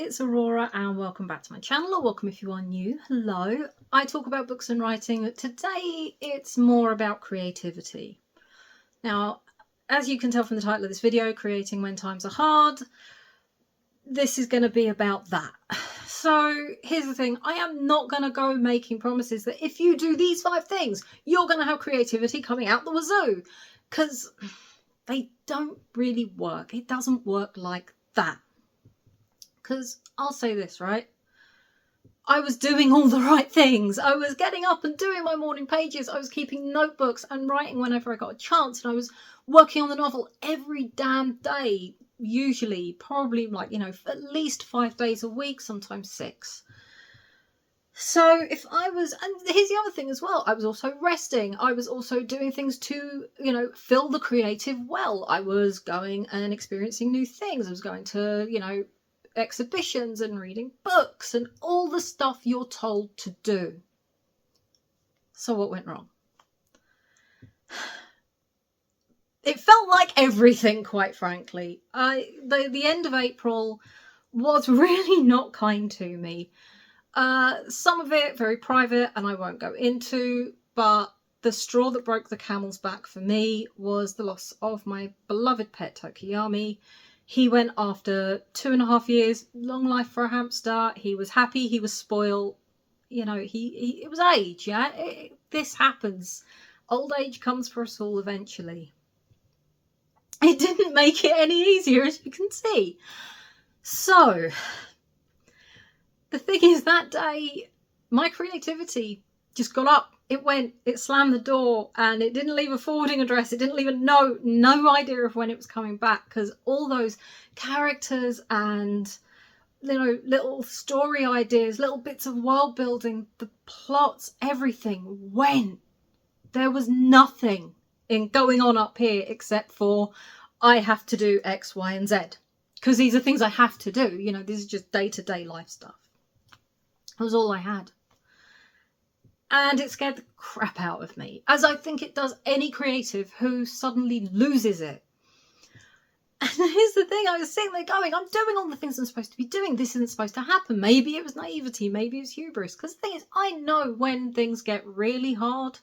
it's Aurora and welcome back to my channel, or welcome if you are new. Hello. I talk about books and writing. Today it's more about creativity. Now, as you can tell from the title of this video, Creating When Times Are Hard, this is going to be about that. So here's the thing, I am not going to go making promises that if you do these 5 things, you're going to have creativity coming out the wazoo, because they don't really work. It doesn't work like that. Because I'll say this, right? I was doing all the right things. I was getting up and doing my morning pages. I was keeping notebooks and writing whenever I got a chance. And I was working on the novel every damn day. Usually, probably like, at least 5 days a week, sometimes 6. So if I was, and here's the other thing as well, I was also resting. I was also doing things to, fill the creative well. I was going and experiencing new things. I was going to, exhibitions and reading books and all the stuff you're told to do. So what went wrong? It felt like everything, quite frankly. The end of April was really not kind to me. Some of it very private and I won't go into, but the straw that broke the camel's back for me was the loss of my beloved pet Tokiyami. He went after 2.5 years, long life for a hamster. He was happy, he was spoiled. It was age, yeah? This happens. Old age comes for us all eventually. It didn't make it any easier, as you can see. So, the thing is, that day, my creativity just got up. It went, it slammed the door, and it didn't leave a forwarding address. It didn't leave a note, no idea of when it was coming back, because all those characters and, little story ideas, little bits of world building, the plots, everything went. There was nothing in going on up here except for I have to do X, Y, and Z, because these are things I have to do. This is just day-to-day life stuff. That was all I had. And it scared the crap out of me, as I think it does any creative who suddenly loses it. And here's the thing, I was sitting there going, I'm doing all the things I'm supposed to be doing. This isn't supposed to happen. Maybe it was naivety, maybe it was hubris. Because the thing is, I know when things get really hard,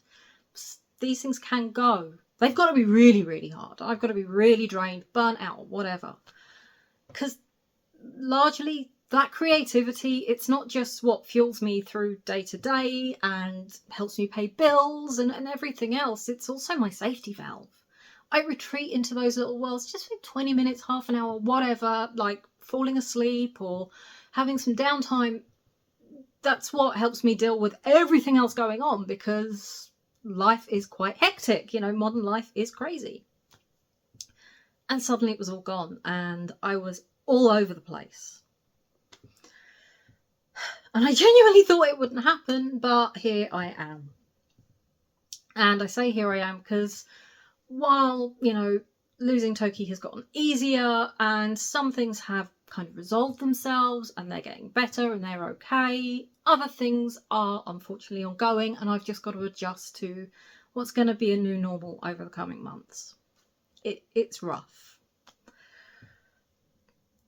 these things can go. They've got to be really, really hard. I've got to be really drained, burnt out, whatever. Because largely, that creativity, it's not just what fuels me through day to day and helps me pay bills and everything else. It's also my safety valve. I retreat into those little worlds just for 20 minutes, half an hour, whatever, like falling asleep or having some downtime. That's what helps me deal with everything else going on, because life is quite hectic. Modern life is crazy. And suddenly it was all gone and I was all over the place. And I genuinely thought it wouldn't happen, but here I am. And I say here I am because while, losing Toki has gotten easier and some things have kind of resolved themselves and they're getting better and they're okay, other things are unfortunately ongoing and I've just got to adjust to what's going to be a new normal over the coming months. It's rough.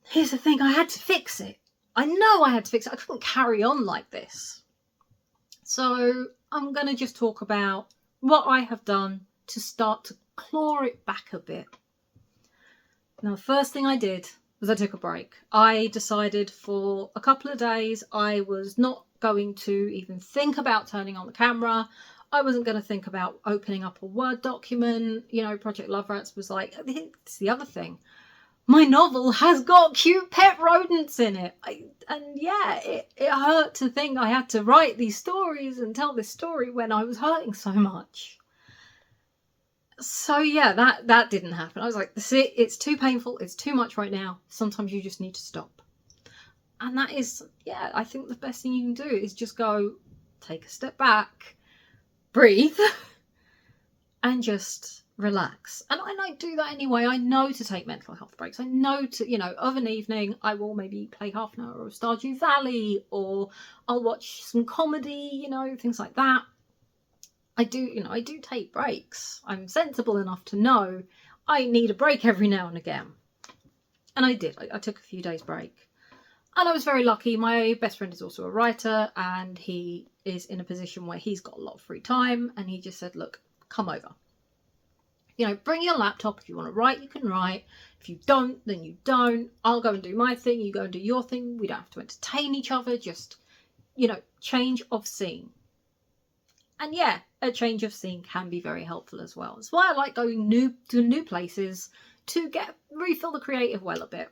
Here's the thing, I had to fix it. I know I had to fix it. I couldn't carry on like this. So I'm going to just talk about what I have done to start to claw it back a bit. Now, the first thing I did was I took a break. I decided for a couple of days I was not going to even think about turning on the camera. I wasn't going to think about opening up a Word document. Project Love Rats was like, it's the other thing. My novel has got cute pet rodents in it. It hurt to think I had to write these stories and tell this story when I was hurting so much. So yeah, that didn't happen. I was like, that's it. It's too painful. It's too much right now. Sometimes you just need to stop. And that is, I think the best thing you can do is just go, take a step back, breathe, and just relax. And I do that anyway. I know to take mental health breaks. I know to, of an evening, I will maybe play half an hour of Stardew Valley, or I'll watch some comedy, things like that. I do take breaks. I'm sensible enough to know I need a break every now and again. And I did. I took a few days break. And I was very lucky. My best friend is also a writer, and he is in a position where he's got a lot of free time, and he just said, look, come over. You know, bring your laptop. If you want to write, you can write. If you don't, then you don't. I'll go and do my thing. You go and do your thing. We don't have to entertain each other. Just, you know, change of scene. And yeah, a change of scene can be very helpful as well. That's why I like going to new places to refill the creative well a bit.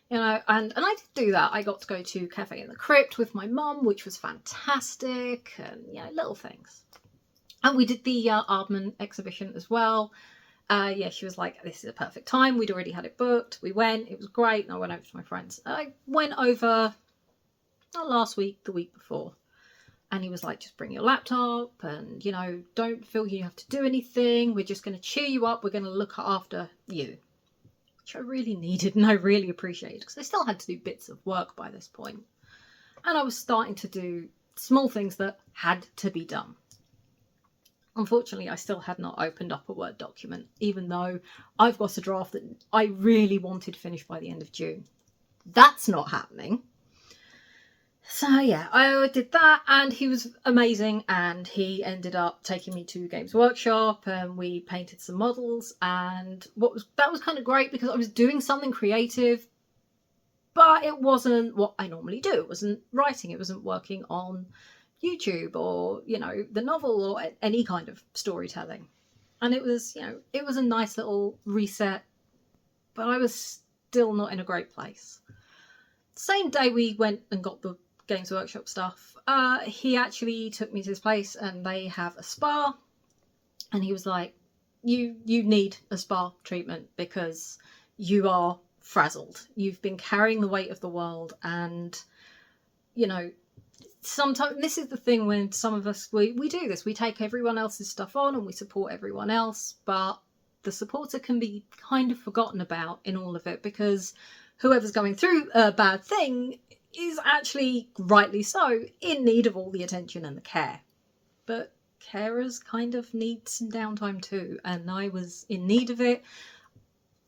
You know, and I did do that. I got to go to Cafe in the Crypt with my mum, which was fantastic, and, you know, little things. And we did the Aardman exhibition as well. Yeah, she was like, this is a perfect time. We'd already had it booked. We went. It was great. And I went over to my friends. I went over not last week, the week before. And he was like, just bring your laptop and, you know, don't feel you have to do anything. We're just going to cheer you up. We're going to look after you. Which I really needed and I really appreciated, because I still had to do bits of work by this point. And I was starting to do small things that had to be done. Unfortunately, I still had not opened up a Word document, even though I've got a draft that I really wanted finished by the end of June. That's not happening. So yeah, I did that, and he was amazing, and he ended up taking me to Games Workshop, and we painted some models, and that was kind of great, because I was doing something creative, but it wasn't what I normally do. It wasn't writing, it wasn't working on YouTube or, you know, the novel or any kind of storytelling. And it was, you know, it was a nice little reset, but I was still not in a great place. Same day we went and got the Games Workshop stuff, he actually took me to his place, and they have a spa, and he was like, you need a spa treatment because you are frazzled. You've been carrying the weight of the world, and, you know, sometimes this is the thing when some of us, we do this, we take everyone else's stuff on and we support everyone else, but the supporter can be kind of forgotten about in all of it, because whoever's going through a bad thing is actually, rightly so, in need of all the attention and the care. But carers kind of need some downtime too, and I was in need of it.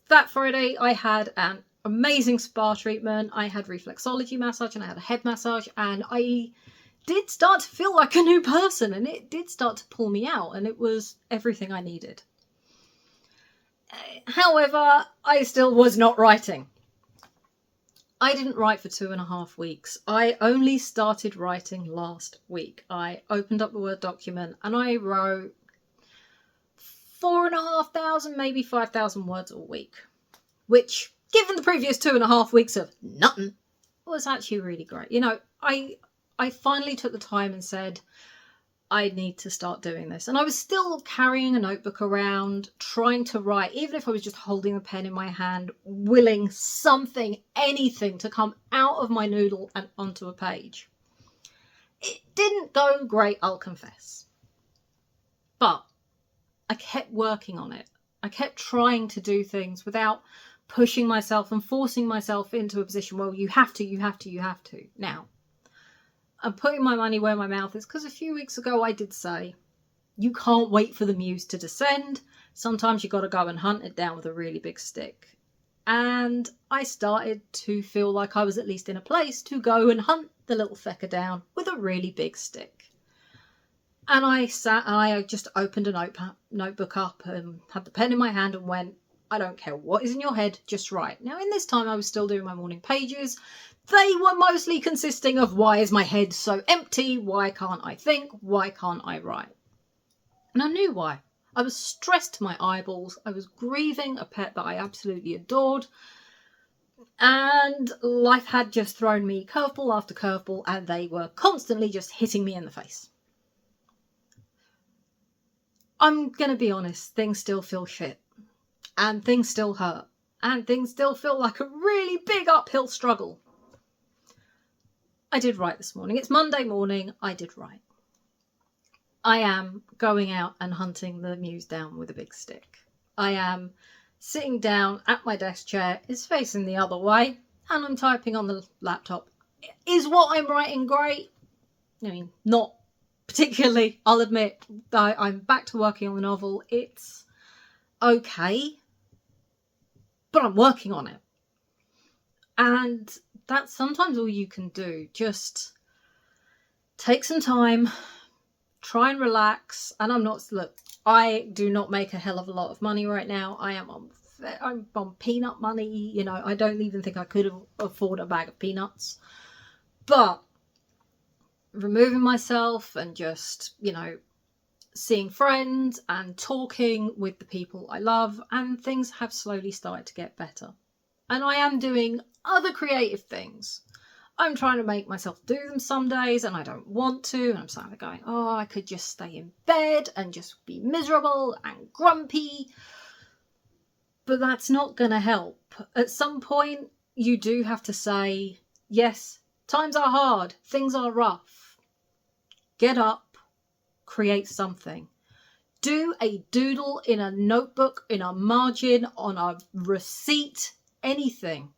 That Friday I had an amazing spa treatment. I had reflexology massage and I had a head massage, and I did start to feel like a new person, and it did start to pull me out, and it was everything I needed. However, I still was not writing. I didn't write for 2.5 weeks. I only started writing last week. I opened up the Word document and I wrote 4,500, maybe 5,000 words a week, which, given the previous 2.5 weeks of nothing, was actually really great. You know, I finally took the time and said, I need to start doing this. And I was still carrying a notebook around, trying to write, even if I was just holding a pen in my hand, willing something, anything to come out of my noodle and onto a page. It didn't go great, I'll confess. But I kept working on it. I kept trying to do things without pushing myself and forcing myself into a position, well, you have to. Now, I'm putting my money where my mouth is, because a few weeks ago I did say, you can't wait for the muse to descend. Sometimes you got to go and hunt it down with a really big stick. And I started to feel like I was at least in a place to go and hunt the little fecker down with a really big stick. And I sat and I just opened a notebook up and had the pen in my hand and went, I don't care what is in your head, just write. Now, in this time, I was still doing my morning pages. They were mostly consisting of, why is my head so empty? Why can't I think? Why can't I write? And I knew why. I was stressed to my eyeballs. I was grieving a pet that I absolutely adored. And life had just thrown me curveball after curveball, and they were constantly just hitting me in the face. I'm going to be honest, things still feel shit. And things still hurt. And things still feel like a really big uphill struggle. I did write this morning. It's Monday morning. I did write. I am going out and hunting the muse down with a big stick. I am sitting down at my desk chair. It's facing the other way. And I'm typing on the laptop. Is what I'm writing great? I mean, not particularly. I'll admit that I'm back to working on the novel. It's okay. But I'm working on it. And that's sometimes all you can do. Just take some time, try and relax. And look, I do not make a hell of a lot of money right now. I'm on peanut money. You know, I don't even think I could afford a bag of peanuts. But removing myself and just, you know, seeing friends and talking with the people I love, and things have slowly started to get better. And I am doing other creative things. I'm trying to make myself do them some days and I don't want to. And I'm sort of going, oh, I could just stay in bed and just be miserable and grumpy. But that's not going to help. At some point, you do have to say, yes, times are hard. Things are rough. Get up, create something. Do a doodle in a notebook, in a margin, on a receipt, anything.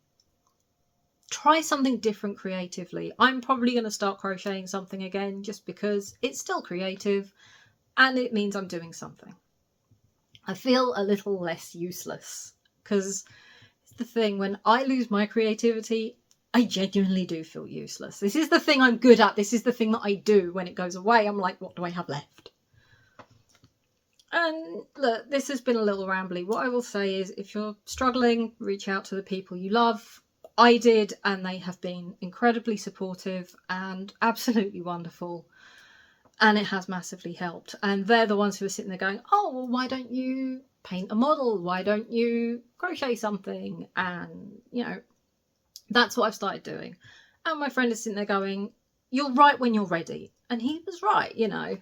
Try something different creatively. I'm probably going to start crocheting something again just because it's still creative and it means I'm doing something. I feel a little less useless because it's the thing, when I lose my creativity, I genuinely do feel useless. This is the thing I'm good at. This is the thing that I do. When it goes away, I'm like, what do I have left? And look, this has been a little rambly. What I will say is, if you're struggling, reach out to the people you love. I did, and they have been incredibly supportive and absolutely wonderful. And it has massively helped. And they're the ones who are sitting there going, oh, well, why don't you paint a model? Why don't you crochet something? And, you know, that's what I've started doing. And my friend is sitting there going, you're right when you're ready. And he was right, you know.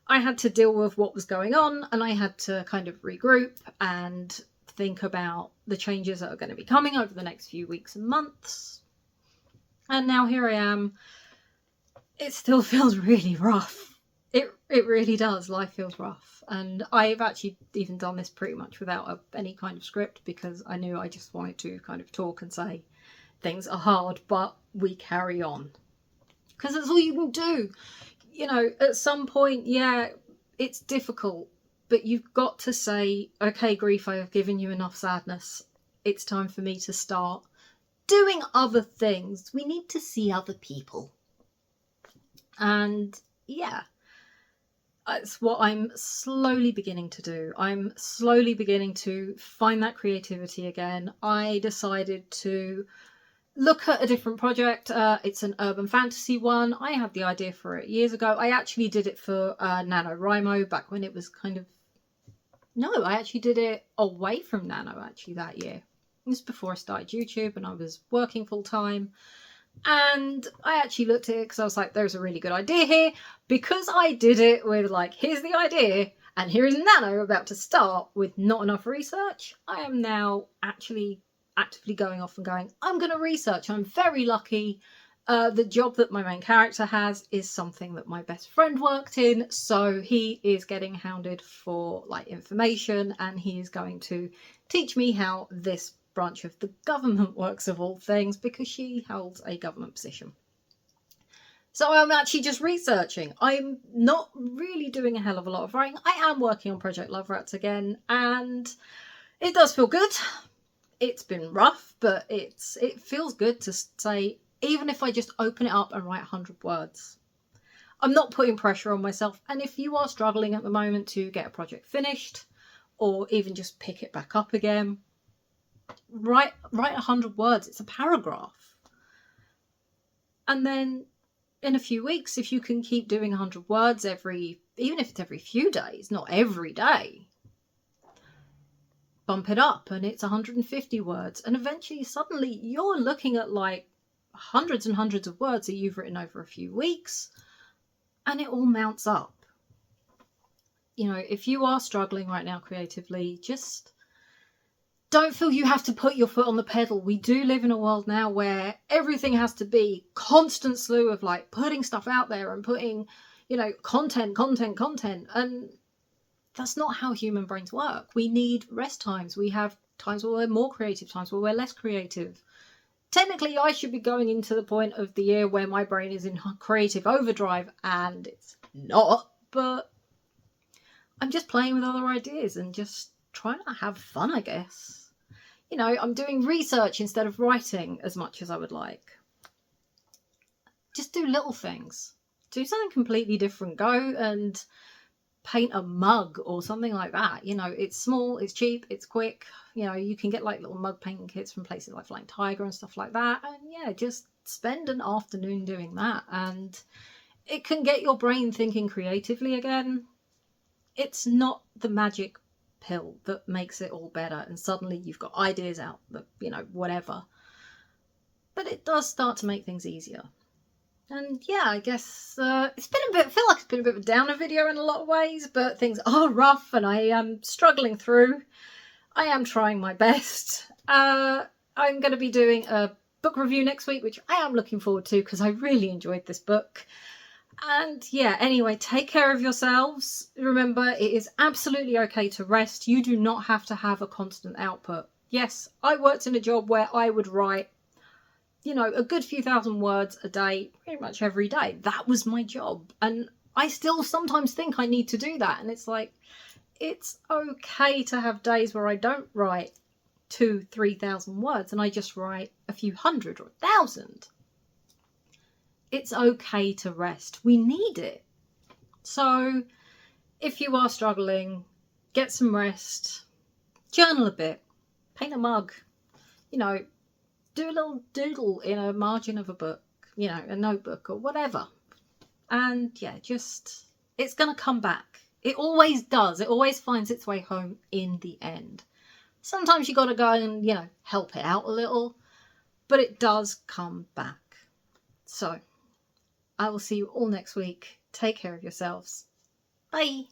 I had to deal with what was going on and I had to kind of regroup and think about the changes that are going to be coming over the next few weeks and months. And now here I am. It still feels really rough. It really does. Life feels rough. And I've actually even done this pretty much without any kind of script because I knew I just wanted to kind of talk and say things are hard, but we carry on. Because that's all you can do. You know, at some point, yeah, it's difficult, but you've got to say, okay, grief, I have given you enough sadness. It's time for me to start doing other things. We need to see other people. And yeah, that's what I'm slowly beginning to do. I'm slowly beginning to find that creativity again. I decided to look at a different project. It's an urban fantasy one. I had the idea for it years ago. I actually did it for NaNoWriMo back when it was kind of... No, I actually did it away from Nano actually that year. This was before I started YouTube and I was working full time. And I actually looked at it because I was like, there's a really good idea here. Because I did it with like, here's the idea and here is Nano about to start with not enough research. I am now actually actively going off and going, I'm going to research. I'm very lucky. The job that my main character has is something that my best friend worked in. So he is getting hounded for like information and he is going to teach me how this branch of the government works of all things because she holds a government position. So I'm actually just researching. I'm not really doing a hell of a lot of writing. I am working on Project Love Rats again and it does feel good. It's been rough, but it feels good to say, even if I just open it up and write 100 words. I'm not putting pressure on myself. And if you are struggling at the moment to get a project finished or even just pick it back up again, write 100 words. It's a paragraph. And then in a few weeks, if you can keep doing 100 words even if it's every few days, not every day, bump it up and it's 150 words. And eventually, suddenly, you're looking at like hundreds and hundreds of words that you've written over a few weeks. And it all mounts up. You know, if you are struggling right now creatively, just don't feel you have to put your foot on the pedal. We do live in a world now where everything has to be constant slew of like putting stuff out there and putting, you know, content. And that's not how human brains work. We need rest times. We have times where we're more creative, times where we're less creative. Technically, I should be going into the point of the year where my brain is in creative overdrive, and it's not, but I'm just playing with other ideas and just trying to have fun, I guess. You know, I'm doing research instead of writing as much as I would like. just do little things. Do something completely different. Go and paint a mug or something like that. You know, it's small, it's cheap, it's quick. You know, you can get like little mug painting kits from places like Flying Tiger and stuff like that. And yeah, just spend an afternoon doing that. And it can get your brain thinking creatively again. It's not the magic pill that makes it all better and suddenly you've got ideas out that, you know, whatever. But it does start to make things easier. And yeah, I guess it's been a bit, I feel like it's been a bit of a downer video in a lot of ways, but things are rough and I am struggling through. I am trying my best. I'm going to be doing a book review next week, which I am looking forward to because I really enjoyed this book. And yeah, anyway, take care of yourselves. Remember, it is absolutely okay to rest. You do not have to have a constant output. Yes, I worked in a job where I would write, you know, a good few thousand words a day, pretty much every day. That was my job. And I still sometimes think I need to do that. And it's like, it's okay to have days where I don't write 2,000-3,000 words and I just write a few hundred or 1,000. It's okay to rest. We need it. So if you are struggling, get some rest, journal a bit, paint a mug, you know, do a little doodle in a margin of a book, you know, a notebook or whatever. And yeah, just, it's going to come back. It always does. It always finds its way home in the end. Sometimes you got to go and, you know, help it out a little, but it does come back. So I will see you all next week. Take care of yourselves. Bye.